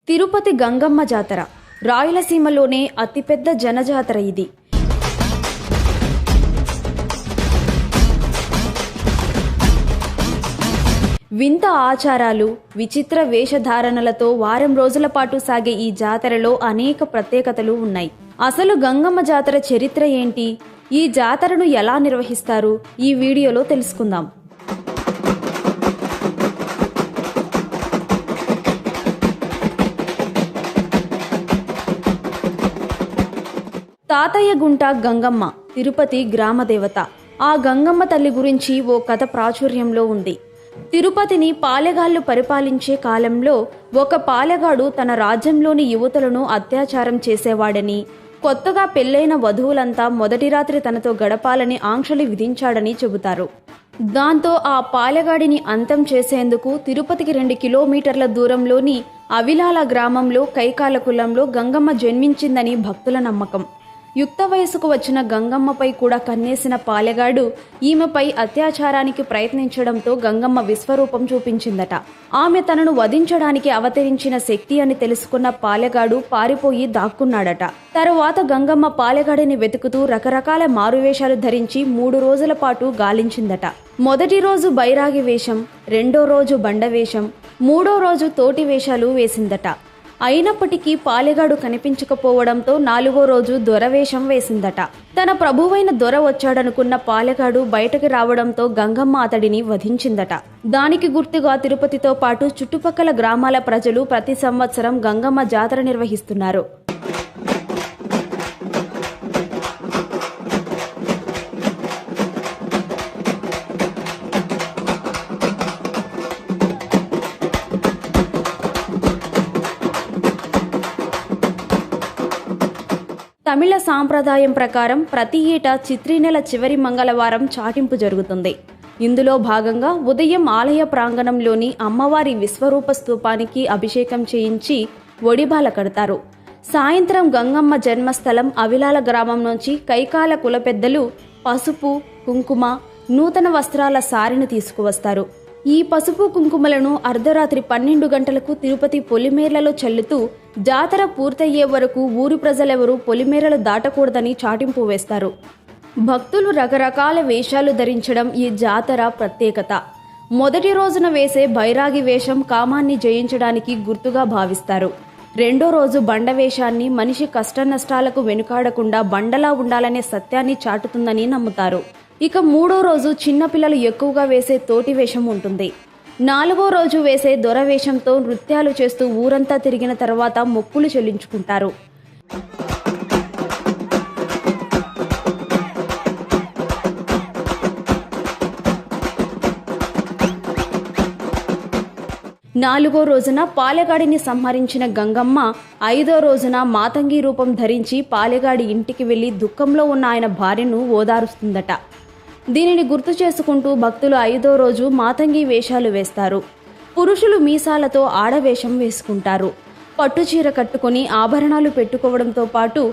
తిరుపతి గంగమ్మ జాతర రాయలసీమలోనే అతిపెద్ద జనజాతర ఇది. వింత ఆచారాలు, విచిత్ర వేషధారణలతో వారం రోజుల పాటు సాగే ఈ జాతరలో అనేక ప్రత్యేకతలు ఉన్నాయి. అసలు గంగమ్మ జాతర చరిత్ర ఏంటి? ఈ జాతరను ఎలా నిర్వహిస్తారు? ఈ వీడియోలో తెలుసుకుందాం. తాతయ్యగుంట గంగమ్మ తిరుపతి గ్రామదేవత. ఆ గంగమ్మ తల్లి గురించి ఓ కథ ప్రాచుర్యంలో ఉంది. తిరుపతిని పాలెగాళ్లు పరిపాలించే కాలంలో ఒక పాలెగాడు తన రాజ్యంలోని యువతులను అత్యాచారం చేసేవాడని, కొత్తగా పెళ్లైన వధువులంతా మొదటి రాత్రి తనతో గడపాలని ఆంక్షలు విధించాడని చెబుతారు. దాంతో ఆ పాలెగాడిని అంతం చేసేందుకు తిరుపతికి 2 కిలోమీటర్ల దూరంలోని అవిలాల గ్రామంలో కైకాల కులంలో గంగమ్మ జన్మించిందని భక్తుల నమ్మకం. యుక్త వయసుకు వచ్చిన గంగమ్మపై కూడా కన్నేసిన పాలెగాడు ఈమెపై అత్యాచారానికి ప్రయత్నించడంతో గంగమ్మ విశ్వరూపం చూపించిందట. ఆమె తనను వధించడానికి అవతరించిన శక్తి అని తెలుసుకున్న పాలెగాడు పారిపోయి దాక్కున్నాడట. తరువాత గంగమ్మ పాలెగాడిని వెతుకుతూ రకరకాల మారువేషాలు ధరించి 3 రోజుల పాటు గాలించిందట. మొదటి రోజు బైరాగి వేషం, 2వ రోజు బండవేషం, 3వ రోజు తోటి వేషాలు వేసిందట. అయినప్పటికీ పాలెగాడు కనిపించకపోవడంతో 4వ రోజు దొరవేషం వేసిందట. తన ప్రభువైన దొర వచ్చాడనుకున్న పాలెగాడు బయటకు రావడంతో గంగమ్మ అతడిని వధించిందట. దానికి గుర్తుగా తిరుపతితో పాటు చుట్టుపక్కల గ్రామాల ప్రజలు ప్రతి సంవత్సరం గంగమ్మ జాతర నిర్వహిస్తున్నారు. తమిళ సాంప్రదాయం ప్రకారం ప్రతి ఏటా చిత్రీ నెల చివరి మంగళవారం చాటింపు జరుగుతుంది. ఇందులో భాగంగా ఉదయం ఆలయ ప్రాంగణంలోని అమ్మవారి విశ్వరూప స్తూపానికి అభిషేకం చేయించి ఒడిబాల కడతారు. సాయంత్రం గంగమ్మ జన్మస్థలం అవిలాల గ్రామం నుంచి కైకాల కుల పెద్దలు పసుపు, కుంకుమ, నూతన వస్త్రాల సారెను తీసుకువస్తారు. ఈ పసుపు కుంకుమలను అర్ధరాత్రి 12 గంటలకు తిరుపతి పొలిమేర్లలో చల్లుతూ జాతర పూర్తయ్యే వరకు ఊరి ప్రజలెవరూ పొలిమేరలు దాటకూడదని చాటింపు వేస్తారు. భక్తులు రకరకాల వేషాలు ధరించడం ఈ జాతర ప్రత్యేకత. మొదటి రోజున వేసే బైరాగి వేషం కామాన్ని జయించడానికి గుర్తుగా భావిస్తారు. 2వ రోజు బండ వేషాన్ని మనిషి కష్టనష్టాలకు వెనుకాడకుండా బండలా ఉండాలనే సత్యాన్ని చాటుతుందని నమ్ముతారు. ఇక 3వ రోజు చిన్నపిల్లలు ఎక్కువగా వేసే తోటి వేషం ఉంటుంది. 4వ రోజు వేసే దొరవేషంతో నృత్యాలు చేస్తూ ఊరంతా తిరిగిన తర్వాత మొక్కులు చెల్లించుకుంటారు. నాలుగో రోజున పాలెగాడిని సంహరించిన గంగమ్మ 5వ రోజున మాతంగి రూపం ధరించి పాలెగాడి ఇంటికి వెళ్లి దుఃఖంలో ఉన్న ఆయన భార్యను ఓదారుస్తుందట. దీనిని గుర్తు చేసుకుంటూ భక్తులు 5వ రోజు మాతంగి వేషాలు వేస్తారు. పురుషులు మీసాలతో ఆడవేషం వేసుకుంటారు. పట్టుచీర కట్టుకుని ఆభరణాలు పెట్టుకోవడంతో పాటు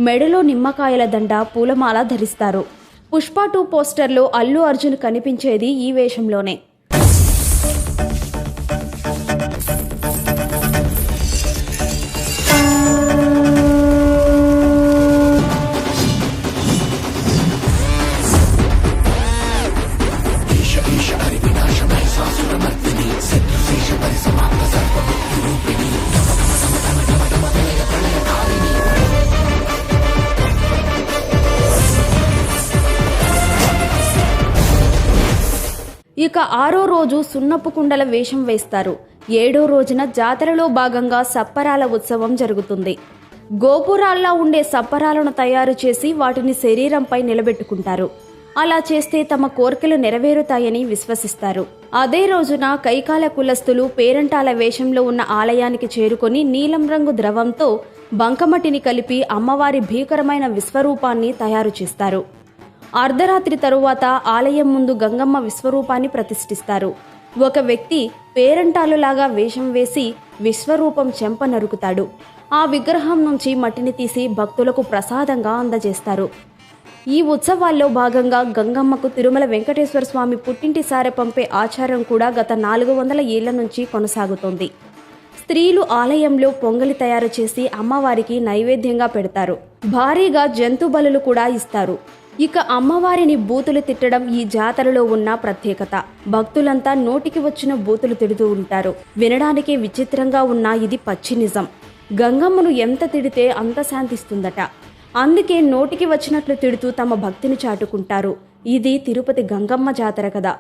మెడలో నిమ్మకాయల దండ, పూలమాల ధరిస్తారు. పుష్ప 2 పోస్టర్లో అల్లు అర్జున్ కనిపించేది ఈ వేషంలోనే. ఇక 6వ రోజు సున్నపు కుండల వేషం వేస్తారు. 7వ రోజున జాతరలో భాగంగా సప్పరాల ఉత్సవం జరుగుతుంది. గోపురాల్లా ఉండే సప్పరాలను తయారు చేసి వాటిని శరీరంపై నిలబెట్టుకుంటారు. అలా చేస్తే తమ కోర్కెలు నెరవేరుతాయని విశ్వసిస్తారు. అదే రోజున కైకాల కులస్తులు పేరంటాల వేషంలో ఉన్న ఆలయానికి చేరుకొని నీలం రంగు ద్రవంతో బంకమట్టిని కలిపి అమ్మవారి భీకరమైన విశ్వరూపాన్ని తయారు చేస్తారు. అర్ధరాత్రి తరువాత ఆలయం ముందు గంగమ్మ విశ్వరూపాన్ని ప్రతిష్ఠిస్తారు. ఒక వ్యక్తి పేరంటాలులాగా వేషం వేసి విశ్వరూపం చెంప నరుకుతాడు. ఆ విగ్రహం నుంచి మట్టిని తీసి భక్తులకు ప్రసాదంగా అందజేస్తారు. ఈ ఉత్సవాల్లో భాగంగా గంగమ్మకు తిరుమల వెంకటేశ్వర స్వామి పుట్టింటి సారె పంపే ఆచారం కూడా గత 400 ఏళ్ల నుంచి కొనసాగుతోంది. స్త్రీలు ఆలయంలో పొంగలి తయారు చేసి అమ్మవారికి నైవేద్యంగా పెడతారు. భారీగా జంతు బలులు కూడా ఇస్తారు. ఇక అమ్మవారిని బూతులు తిట్టడం ఈ జాతరలో ఉన్న ప్రత్యేకత. భక్తులంతా నోటికి వచ్చిన బూతులు తిడుతూ ఉంటారు. వినడానికి విచిత్రంగా ఉన్న ఇది పచ్చి నిజం. గంగమ్మను ఎంత తిడితే అంత శాంతిస్తుందట. అందుకే నోటికి వచ్చినట్లు తిడుతూ తమ భక్తిని చాటుకుంటారు. ఇది తిరుపతి గంగమ్మ జాతర కదా.